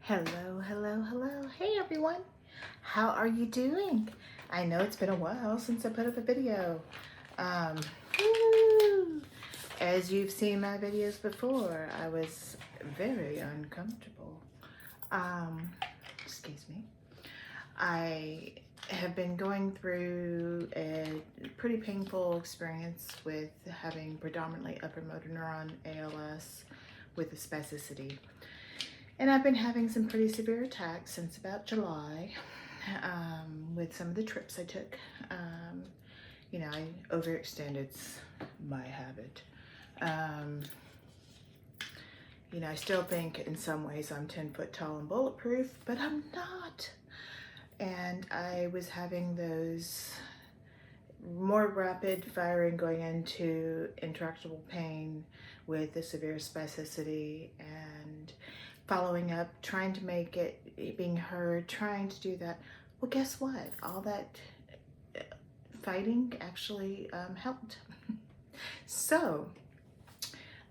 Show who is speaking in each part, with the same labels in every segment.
Speaker 1: Hello, hello, hello. Hey everyone. How are you doing? I know it's been a while since I put up a video. Um, woo. As you've seen my videos before, I was very uncomfortable. Um, excuse me. I have been going through a pretty painful experience with having predominantly upper motor neuron ALS with the spasticity. And I've been having some pretty severe attacks since about July with some of the trips I took. I overextend, it's my habit. I still think in some ways I'm 10 foot tall and bulletproof, but I'm not. And I was having those more rapid firing going into intractable pain with the severe spasticity and following up, trying to make it being heard, trying to do that. Well, guess what? All that fighting actually helped. So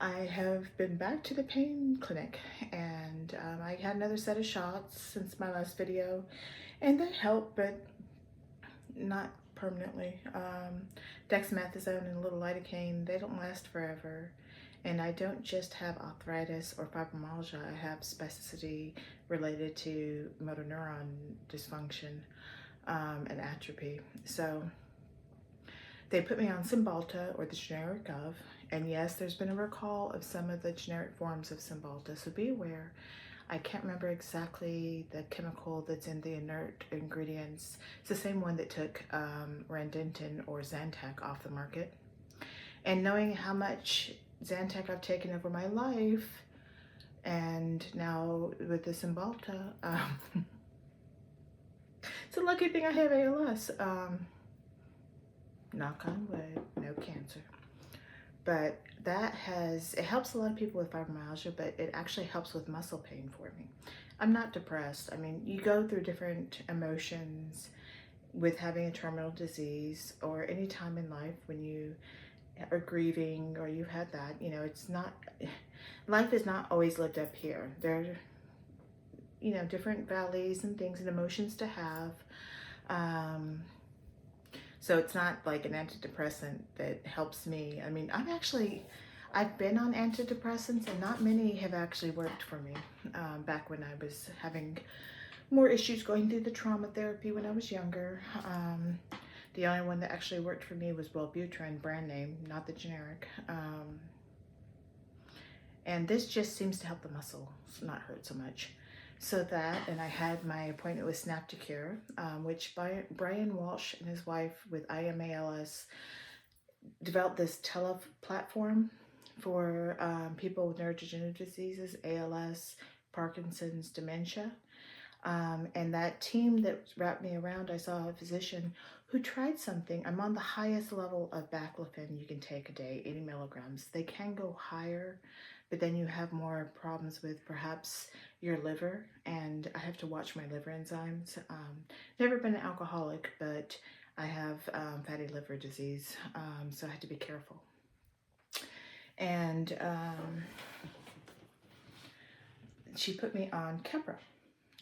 Speaker 1: I have been back to the pain clinic and I had another set of shots since my last video and that helped, but not permanently. Dexamethasone and a little lidocaine, they don't last forever. And I don't just have arthritis or fibromyalgia, I have spasticity related to motor neuron dysfunction and atrophy. So they put me on Cymbalta, or the generic of, and yes, there's been a recall of some of the generic forms of Cymbalta, so be aware. I can't remember exactly the chemical that's in the inert ingredients. It's the same one that took Randentin or Zantac off the market. And knowing how much Zantac I've taken over my life, and now with the Cymbalta, it's a lucky thing I have ALS. Knock on wood, no cancer. But it helps a lot of people with fibromyalgia, but it actually helps with muscle pain for me. I'm not depressed. I mean, you go through different emotions with having a terminal disease or any time in life when you are grieving or you've had that, it's not, life is not always lived up here. There are, different valleys and things and emotions to have. So it's not like an antidepressant that helps me. I mean, I've been on antidepressants and not many have actually worked for me. Back when I was having more issues going through the trauma therapy when I was younger. The only one that actually worked for me was Wellbutrin, brand name, not the generic. And this just seems to help the muscle not hurt so much. So that, and I had my appointment with Snap to Cure, which Brian Walsh and his wife with IMALS developed this platform for people with neurodegenerative diseases, ALS, Parkinson's, dementia. And that team that wrapped me around, I saw a physician who tried something. I'm on the highest level of baclofen you can take a day, 80 milligrams. They can go higher, but then you have more problems with perhaps your liver, and I have to watch my liver enzymes. Never been an alcoholic, but I have fatty liver disease, so I had to be careful. And she put me on Keppra.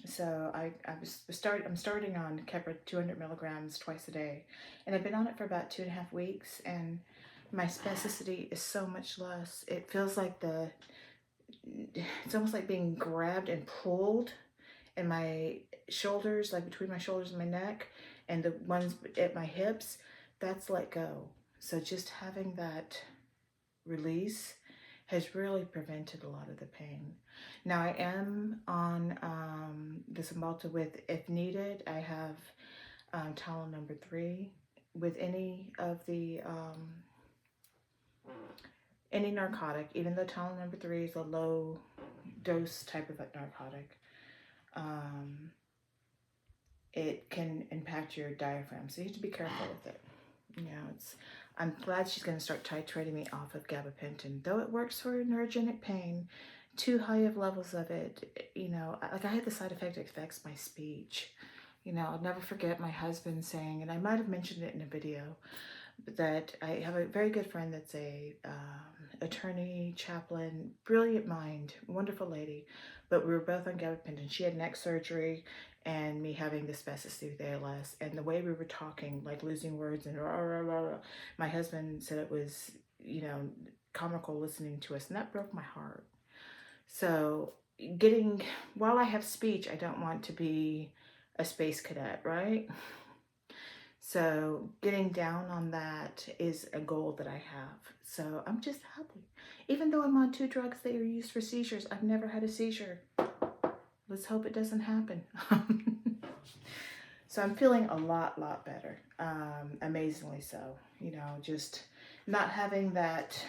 Speaker 1: So I'm starting on Keppra 200 milligrams twice a day, and I've been on it for about 2.5 weeks, and my spasticity is so much less. It feels like it's almost like being grabbed and pulled in my shoulders, like between my shoulders and my neck, and the ones at my hips, that's let go. So just having that release has really prevented a lot of the pain. Now I am on the Cymbalta with, if needed, I have Tylenol number 3 with any of the any narcotic, even though Tylenol number 3 is a low dose type of a narcotic. It can impact your diaphragm, so you have to be careful with it. I'm glad she's going to start titrating me off of gabapentin, though it works for neurogenic pain. Too high of levels of it, like I had the side effect, it affects my speech. I'll never forget my husband saying, and I might have mentioned it in a video, that I have a very good friend that's a attorney, chaplain, brilliant mind, wonderful lady, but we were both on gabapentin. She had neck surgery and me having the asbestos through the ALS. And the way we were talking, like losing words and rah, rah, rah, rah, my husband said it was, you know, comical listening to us, and that broke my heart. So while I have speech, I don't want to be a space cadet, right? So getting down on that is a goal that I have. So I'm just happy. Even though I'm on 2 drugs that are used for seizures, I've never had a seizure. Let's hope it doesn't happen. So I'm feeling a lot better. Amazingly so. You know, just not having that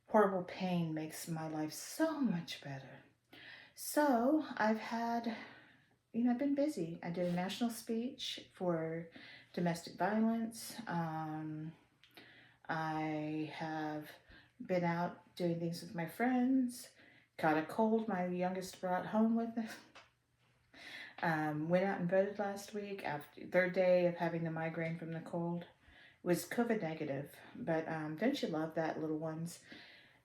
Speaker 1: horrible pain makes my life so much better. So I've had, you know, I've been busy. I did a national speech for domestic violence. I have been out doing things with my friends. Caught a cold my youngest brought home with us. Went out and voted last week after 3rd day of having the migraine from the cold. It was COVID negative, but don't you love that little ones,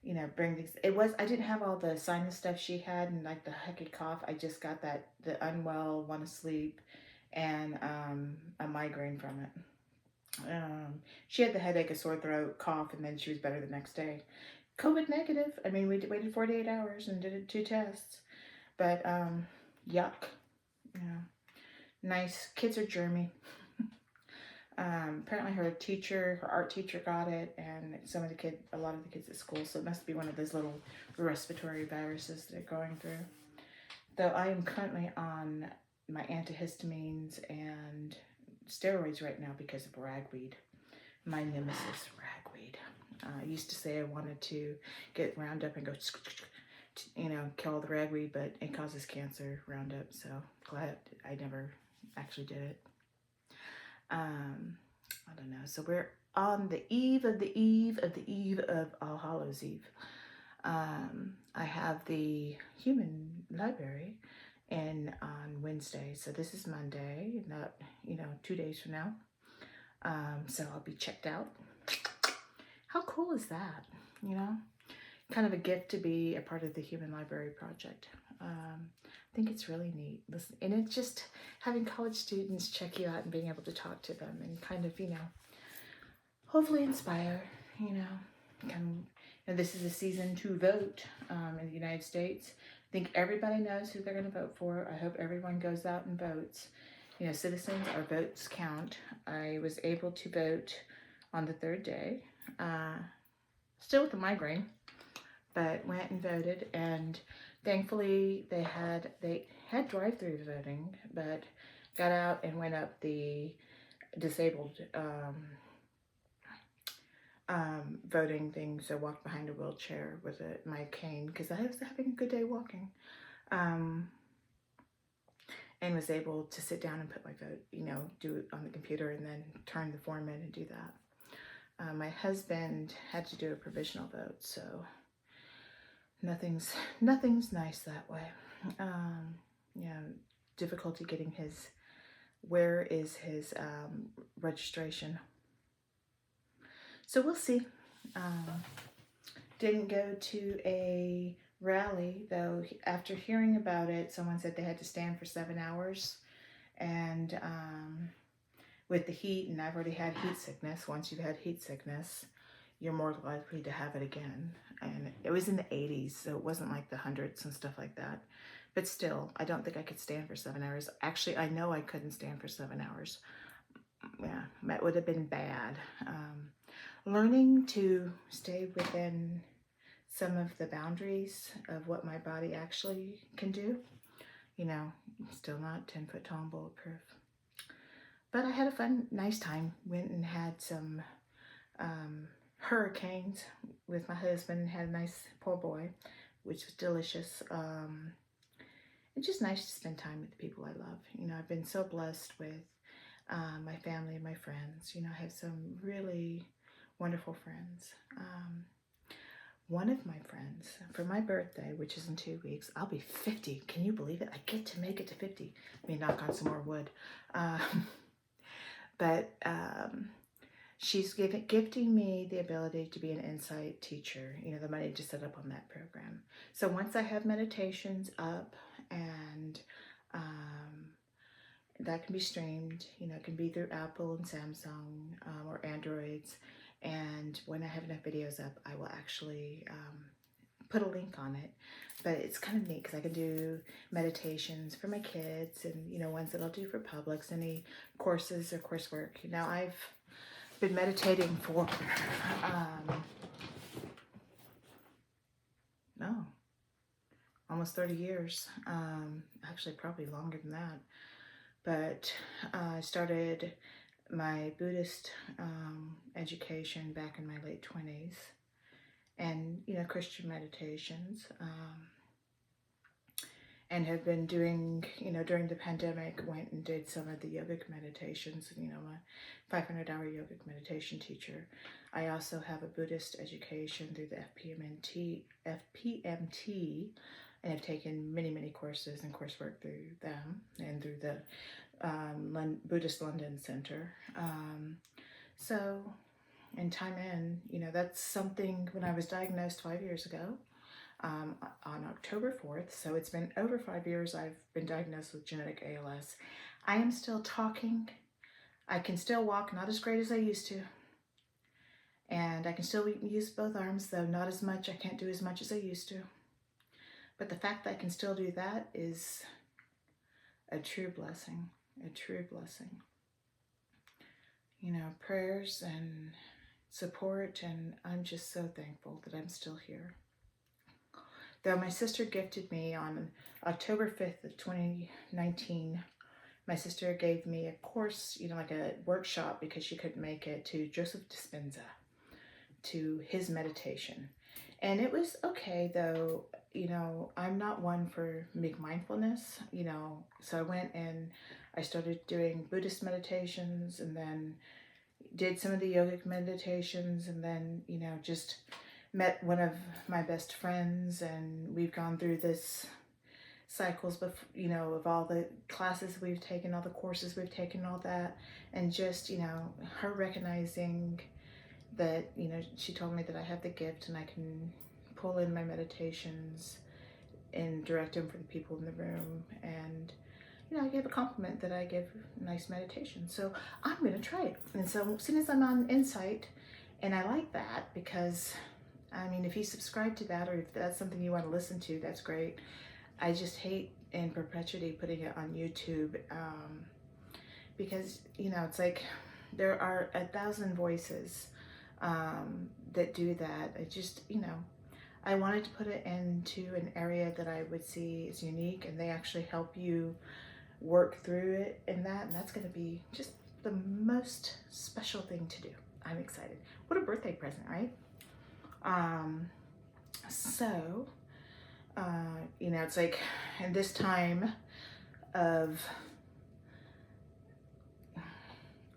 Speaker 1: you know, bring these. I didn't have all the sinus stuff she had and like the heckin' cough. I just got the unwell, want to sleep, and a migraine from it. She had the headache, a sore throat, cough, and then she was better the next day. COVID negative. I mean, we waited 48 hours and did 2 tests, but yuck. Yeah, nice. Kids are germy. Apparently her art teacher got it, and a lot of the kids at school, so it must be one of those little respiratory viruses that they're going through. Though I am currently on my antihistamines and steroids right now because of ragweed. My nemesis, ragweed. I used to say I wanted to get Roundup and go, you know, kill the ragweed, but it causes cancer, Roundup, so glad I never actually did it. I don't know. So we're on the eve of All Hallows Eve. I have the human library on Wednesday. So this is Monday, not, you know, 2 days from now. So I'll be checked out. How cool is that? You know, kind of a gift to be a part of the Human Library Project. I think it's really neat. Listen, and it's just having college students check you out and being able to talk to them and kind of, you know, hopefully inspire, you know. And this is a season to vote in the United States. I think everybody knows who they're going to vote for. I hope everyone goes out and votes. You know, citizens, our votes count. I was able to vote on the 3rd day, still with a migraine, but went and voted, and thankfully they had drive-through voting, but got out and went up the disabled voting thing. So walked behind a wheelchair with my cane because I was having a good day walking, and was able to sit down and put my vote, you know, do it on the computer and then turn the form in and do that. My husband had to do a provisional vote, so nothing's nice that way. Yeah, difficulty getting where is his registration. So we'll see. Didn't go to a rally, though. After hearing about it, someone said they had to stand for 7 hours, and with the heat, and I've already had heat sickness. Once you've had heat sickness, you're more likely to have it again. And it was in the 80s, so it wasn't like the hundreds and stuff like that. But still, I don't think I could stand for 7 hours. Actually, I know I couldn't stand for 7 hours. Yeah, that would have been bad. Learning to stay within some of the boundaries of what my body actually can do. You know, still not 10 foot tall and bulletproof. But I had a fun, nice time. Went and had some hurricanes with my husband. Had a nice po' boy, which was delicious. It's just nice to spend time with the people I love. You know, I've been so blessed with my family and my friends. You know, I have some really wonderful friends. One of my friends, for my birthday, which is in 2 weeks, I'll be 50. Can you believe it? I get to make it to 50. Let me knock on some more wood. But she's gifting me the ability to be an insight teacher, you know, the money to set up on that program. So once I have meditations up and that can be streamed, you know, it can be through Apple and Samsung or Androids. And when I have enough videos up, I will actually put a link on it. But it's kind of neat because I can do meditations for my kids and, you know, ones that I'll do for publics, any courses or coursework. Now, I've been meditating for, almost 30 years. Actually, probably longer than that. But I started my Buddhist education back in my late 20s, and, you know, Christian meditations, and have been doing, you know, during the pandemic, went and did some of the yogic meditations, you know, a 500-hour yogic meditation teacher. I also have a Buddhist education through the FPMT, and have taken many, many courses and coursework through them and through the Buddhist London Center. So, in time in, you know, that's something when I was diagnosed 5 years ago, on October 4th. So it's been over 5 years I've been diagnosed with genetic ALS. I am still talking. I can still walk, not as great as I used to. And I can still use both arms, though not as much. I can't do as much as I used to. But the fact that I can still do that is a true blessing, a true blessing. You know, prayers and support, and I'm just so thankful that I'm still here. Though my sister gifted me on October 5th of 2019, my sister gave me a course, you know, like a workshop, because she couldn't make it, to Joseph Dispenza, to his meditation. And it was okay, though. You know, I'm not one for big mindfulness, you know, so I went and I started doing Buddhist meditations, and then did some of the yogic meditations, and then, you know, just met one of my best friends, and we've gone through this cycles, you know, of all the classes we've taken, all the courses we've taken, all that, and just, you know, her recognizing that, you know, she told me that I have the gift and I can pull in my meditations and direct them for the people in the room. And, you know, I gave a compliment that I give nice meditation. So I'm going to try it. And so as soon as I'm on Insight, and I like that because, I mean, if you subscribe to that, or if that's something you want to listen to, that's great. I just hate in perpetuity putting it on YouTube because, you know, it's like there are 1,000 voices that do that. It just, you know, I wanted to put it into an area that I would see is unique, and they actually help you work through it and that's going to be just the most special thing to do. I'm excited. What a birthday present, right? You know, it's like in this time of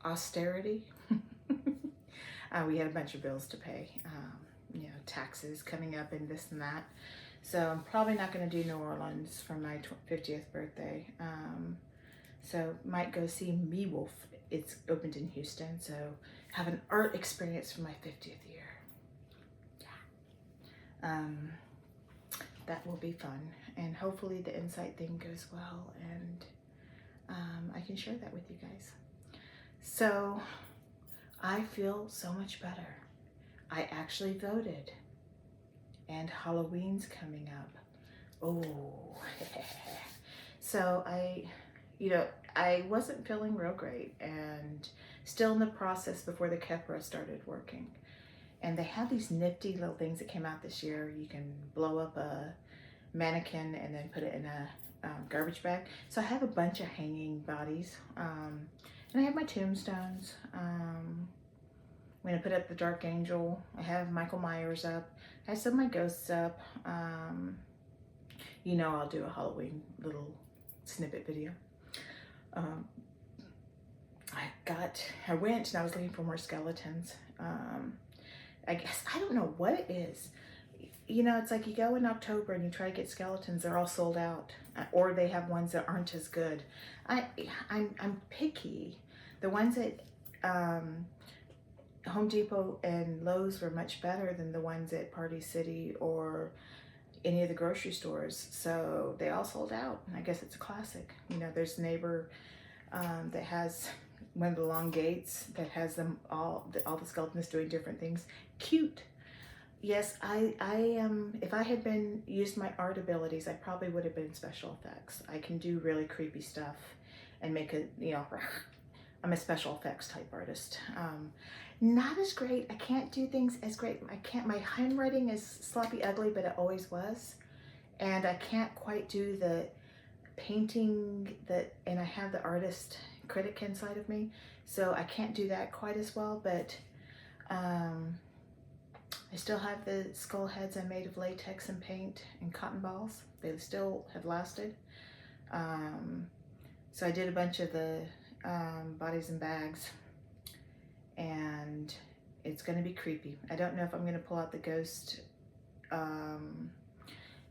Speaker 1: austerity, we had a bunch of bills to pay, you know, taxes coming up and this and that. So I'm probably not going to do New Orleans for my 50th birthday. So might go see Me Wolf. It's opened in Houston. So have an art experience for my 50th year. Yeah. That will be fun. And hopefully the Insight thing goes well. And I can share that with you guys. So I feel so much better. I actually voted. And Halloween's coming up. Oh, so you know, I wasn't feeling real great, and still in the process before the Kepra started working. And they have these nifty little things that came out this year. You can blow up a mannequin and then put it in a garbage bag. So I have a bunch of hanging bodies, and I have my tombstones. I'm going to put up the Dark Angel. I have Michael Myers up. I have some of my ghosts up. You know, I'll do a Halloween little snippet video. I went and I was looking for more skeletons. I guess, I don't know what it is. You know, it's like you go in October and you try to get skeletons, they're all sold out, or they have ones that aren't as good. I'm picky. The ones that Home Depot and Lowe's were much better than the ones at Party City or any of the grocery stores. So they all sold out. I guess it's a classic. You know, there's Neighbor that has one of the long gates that has them all the skeletons doing different things. Cute. Yes, I am. If I had been used my art abilities, I probably would have been special effects. I can do really creepy stuff and make it, you know, I'm a special effects type artist. Not as great. I can't do things as great. I can't, my handwriting is sloppy ugly, but it always was. And I can't quite do the painting that, and I have the artist critic inside of me. So I can't do that quite as well, but I still have the skull heads I made of latex and paint and cotton balls. They still have lasted. So I did a bunch of the bodies and bags, and it's gonna be creepy. I don't know if I'm gonna pull out the ghost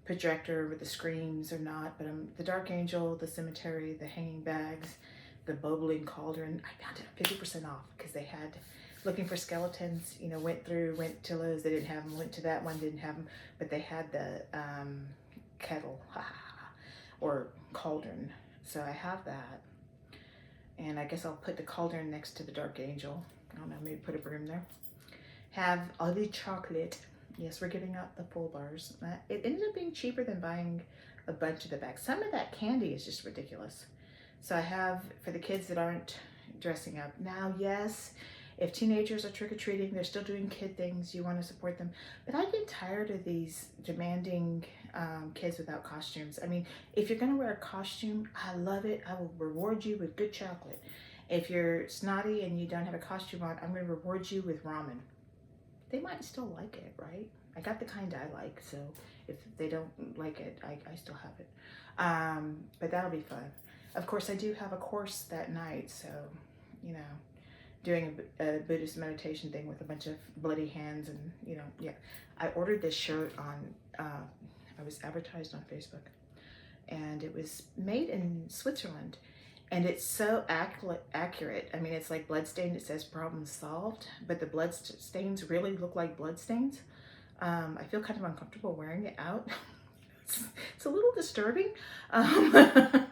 Speaker 1: projector with the screams or not, but the Dark Angel, the cemetery, the hanging bags, the bubbling cauldron, I found it 50% off because they had, looking for skeletons, you know, went to Lowe's, they didn't have them, went to that one, didn't have them, but they had the kettle or cauldron. So I have that. And I guess I'll put the cauldron next to the Dark Angel. I don't know, maybe put a broom there. Have all the chocolate. Yes, we're giving out the full bars. It ended up being cheaper than buying a bunch of the bags. Some of that candy is just ridiculous. So I have, for the kids that aren't dressing up. Now, yes, if teenagers are trick-or-treating, they're still doing kid things, you want to support them. But I get tired of these demanding kids without costumes. I mean, if you're going to wear a costume, I love it. I will reward you with good chocolate. If you're snotty and you don't have a costume on, I'm going to reward you with ramen. They might still like it, right? I got the kind I like, so if they don't like it, I still have it. But that'll be fun. Of course, I do have a course that night, so, you know, doing a Buddhist meditation thing with a bunch of bloody hands and, you know, yeah. I ordered this shirt on, I was advertised on Facebook, and it was made in Switzerland, and it's so accurate. I mean, it's like bloodstained, it says problem solved, but the blood stains really look like blood stains. I feel kind of uncomfortable wearing it out. It's a little disturbing. I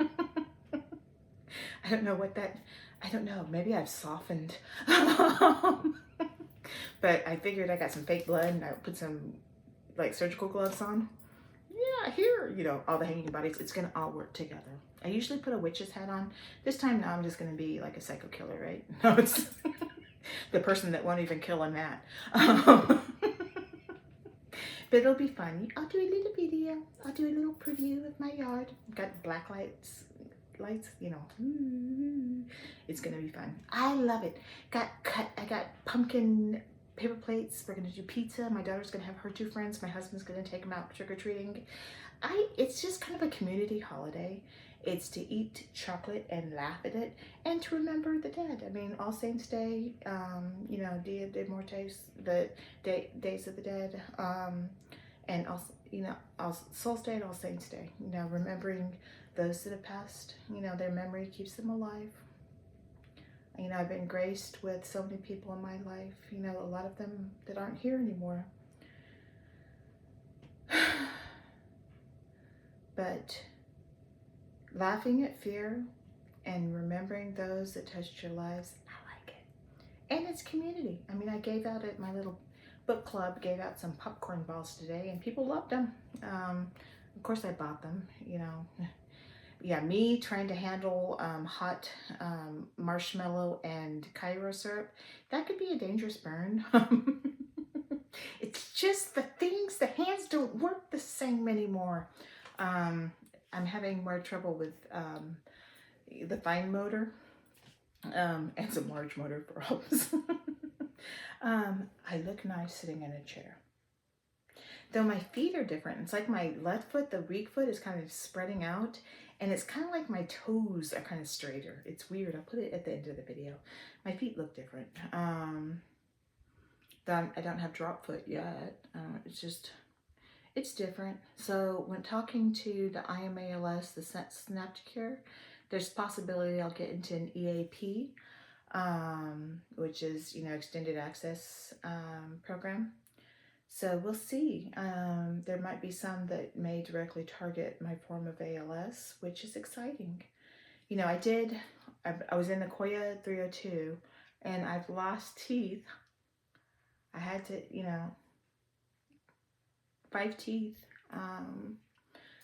Speaker 1: don't know what that, I don't know, maybe I've softened. But I figured I got some fake blood and I put some like surgical gloves on. Yeah, here, you know, all the hanging bodies, it's gonna all work together. I usually put a witch's hat on. This time now I'm just gonna be like a psycho killer, right? No, it's the person that won't even kill a gnat. But it'll be fun. I'll do a little video. I'll do a little preview of my yard. Got black lights, you know. It's gonna be fun. I love it. I got pumpkin paper plates. We're gonna do pizza. My daughter's gonna have her 2 friends. My husband's gonna take them out trick-or-treating. It's just kind of a community holiday. It's to eat chocolate and laugh at it and to remember the dead. I mean, All Saints Day, you know, Dia de Muertos, the days of the dead, and also, you know, All Souls Day and All Saints Day, you know, remembering those that have passed, you know, their memory keeps them alive. You know, I've been graced with so many people in my life, you know, a lot of them that aren't here anymore. But laughing at fear and remembering those that touched your lives, I like it. And it's community. I mean, I gave out at my little book club, gave out some popcorn balls today, and people loved them. Of course, I bought them, you know. Yeah, me trying to handle hot marshmallow and Cairo syrup, that could be a dangerous burn. It's just the hands don't work the same anymore. I'm having more trouble with the fine motor and some large motor problems. I look nice sitting in a chair. Though my feet are different. It's like my left foot, the weak foot, is kind of spreading out. And it's kind of like my toes are kind of straighter. It's weird. I'll put it at the end of the video. My feet look different. I don't have drop foot yet. It's just, it's different. So when talking to the IMALS, the Snapcare, there's possibility I'll get into an EAP. which is, extended access program. So we'll see. There might be some that may directly target my form of ALS, which is exciting. I was in the Koya 302 and I've lost teeth. I had to, 5 teeth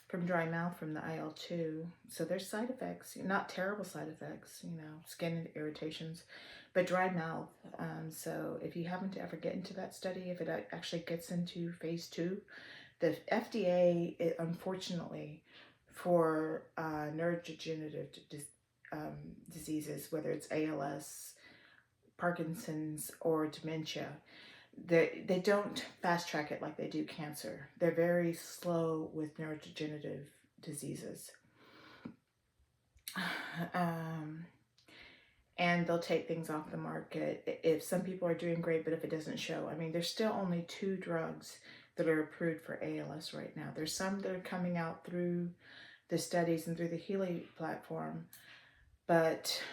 Speaker 1: from dry mouth from the IL-2. So there's side effects, not terrible side effects, skin irritations, but dry mouth. So if you happen to ever get into that study, if it actually gets into phase 2, the FDA, unfortunately, for neurodegenerative diseases, whether it's ALS, Parkinson's, or dementia, they don't fast track it like they do cancer. They're very slow with neurodegenerative diseases. And they'll take things off the market if some people are doing great, but if it doesn't show. I mean, there's still only 2 drugs that are approved for ALS right now. There's some that are coming out through the studies and through the Healy platform, but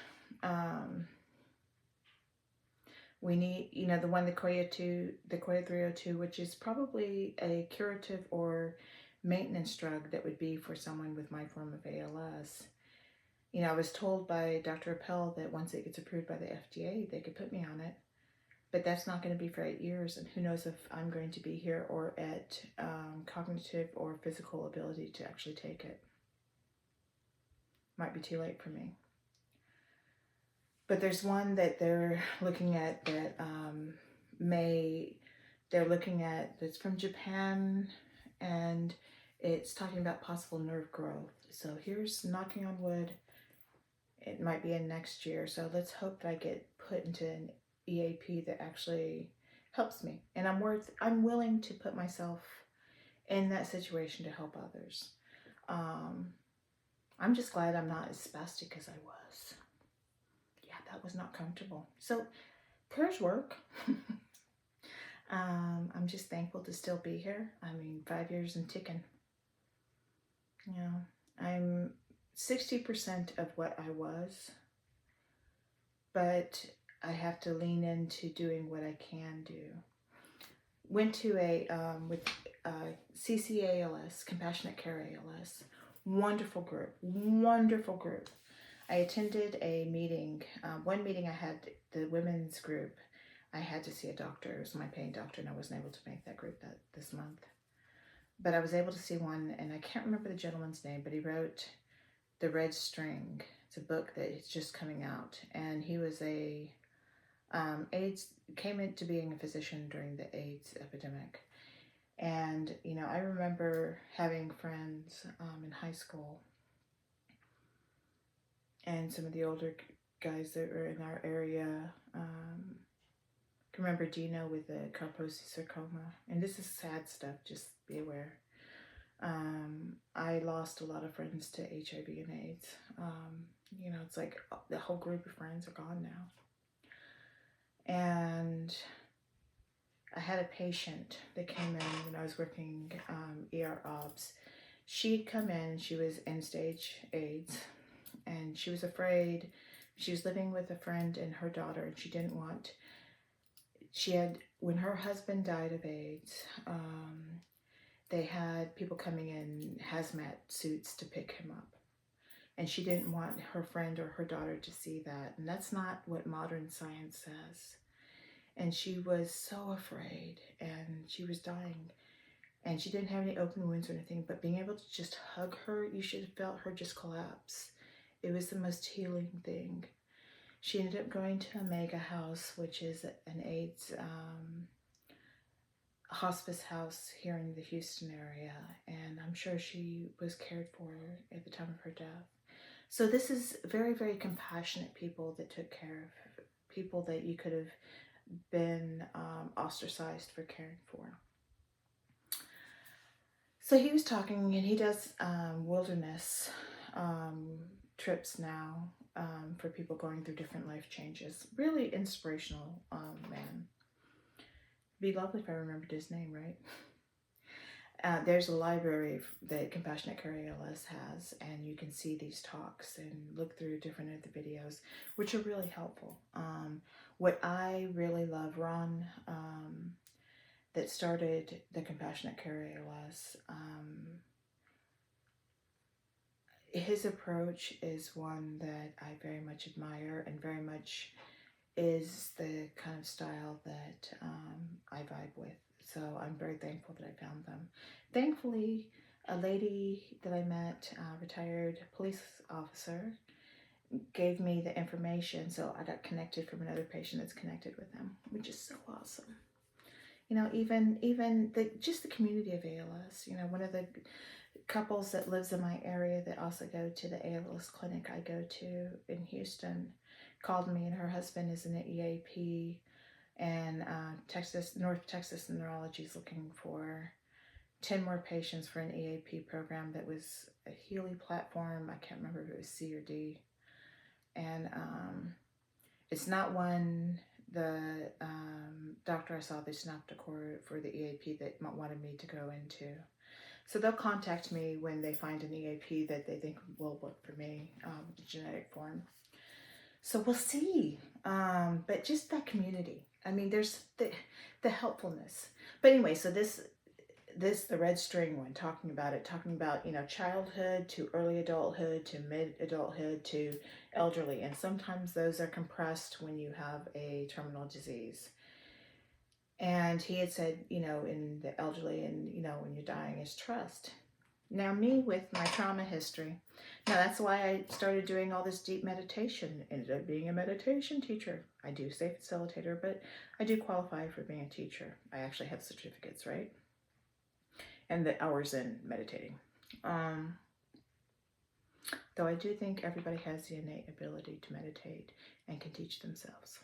Speaker 1: we need, the Koya 302, which is probably a curative or maintenance drug that would be for someone with my form of ALS. I was told by Dr. Appel that once it gets approved by the FDA, they could put me on it. But that's not going to be for 8 years, and who knows if I'm going to be here or at cognitive or physical ability to actually take it. Might be too late for me. But there's one that they're looking at that that's from Japan, and it's talking about possible nerve growth. So here's knocking on wood. It might be in next year. So let's hope that I get put into an EAP that actually helps me. And I'm willing to put myself in that situation to help others. I'm just glad I'm not as spastic as I was. Yeah, that was not comfortable. So prayers work. I'm just thankful to still be here. 5 years and ticking. I'm 60% of what I was, but I have to lean into doing what I can do. Went to with CCALS, Compassionate Care ALS. Wonderful group. I attended a meeting. One meeting I had, the women's group. I had to see a doctor. It was my paying doctor, and I wasn't able to make that group this month. But I was able to see one, and I can't remember the gentleman's name, but he wrote The Red String. It's a book that is just coming out, and he was came into being a physician during the AIDS epidemic. And, I remember having friends in high school, and some of the older guys that were in our area. I can remember Dino with the Kaposi sarcoma, and this is sad stuff, just be aware. I lost a lot of friends to HIV and AIDS. It's like the whole group of friends are gone now. And I had a patient that came in when I was working ER obs. She'd come in, she was end-stage AIDS, and she was afraid. She was living with a friend and her daughter, and she didn't want... when her husband died of AIDS, they had people coming in hazmat suits to pick him up. And she didn't want her friend or her daughter to see that. And that's not what modern science says. And she was so afraid, and she was dying. And she didn't have any open wounds or anything, but being able to just hug her, you should have felt her just collapse. It was the most healing thing. She ended up going to Omega House, which is an AIDS hospice house here in the Houston area, and I'm sure she was cared for at the time of her death. So this is very, very compassionate people that took care of people that you could have been ostracized for caring for. So he was talking, and he does wilderness trips now for people going through different life changes. Really inspirational man. Be lovely if I remembered his name, right? There's a library that Compassionate Care ALS has, and you can see these talks and look through different of the videos, which are really helpful. What I really love, Ron, that started the Compassionate Care ALS, his approach is one that I very much admire, and very much is the kind of style that I vibe with. So I'm very thankful that I found them. Thankfully, a lady that I met, retired police officer, gave me the information, so I got connected from another patient that's connected with them, which is so awesome. You know, even just the community of ALS. You know, one of the couples that lives in my area that also go to the ALS clinic I go to in Houston called me, and her husband is in the EAP, and North Texas Neurology is looking for 10 more patients for an EAP program that was a Healy platform. I can't remember if it was C or D. And it's not one, the doctor I saw, the synopticor for the EAP, that wanted me to go into. So they'll contact me when they find an EAP that they think will work for me, the genetic form. So we'll see. But just that community. I mean, there's the helpfulness. But anyway, so this the red string one, talking about, you know, childhood to early adulthood to mid-adulthood to elderly. And sometimes those are compressed when you have a terminal disease. And he had said, you know, in the elderly, and, you know, when you're dying is trust. Now, me with my trauma history, now that's why I started doing all this deep meditation. Ended up being a meditation teacher. I do say facilitator, but I do qualify for being a teacher. I actually have certificates, right? And the hours in meditating. Though I do think everybody has the innate ability to meditate and can teach themselves.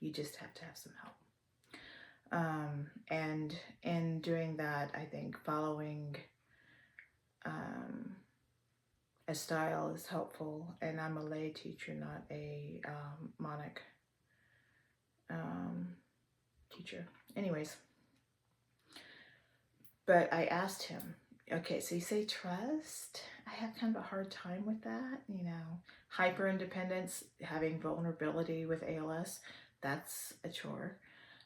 Speaker 1: You just have to have some help. And in doing that, I think following a style is helpful. And I'm a lay teacher, not a monic teacher. Anyways, but I asked him, okay, so you say trust? I have kind of a hard time with that, you know. Hyper independence, having vulnerability with ALS, that's a chore.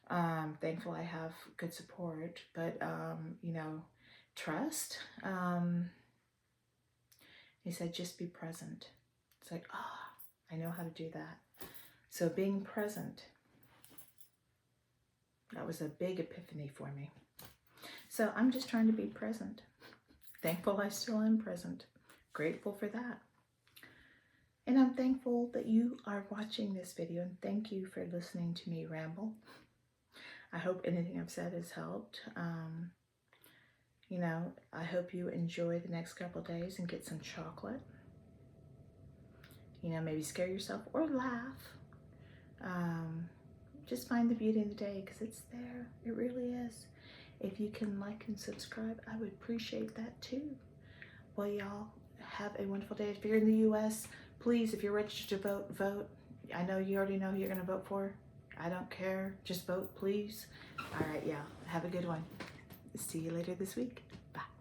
Speaker 1: Thankful I have good support, but you know, trust. He said, just be present. It's like, I know how to do that. So being present, that was a big epiphany for me. So I'm just trying to be present. Thankful I still am present. Grateful for that. And I'm thankful that you are watching this video, and thank you for listening to me ramble. I hope anything I've said has helped. You know, I hope you enjoy the next couple of days and get some chocolate. You know, maybe scare yourself or laugh. Just find the beauty in the day, because it's there. It really is. If you can like and subscribe, I would appreciate that too. Well, y'all, have a wonderful day. If you're in the U.S., please, if you're registered to vote, vote. I know you already know who you're going to vote for. I don't care. Just vote, please. All right, yeah. Have a good one. See you later this week. Bye.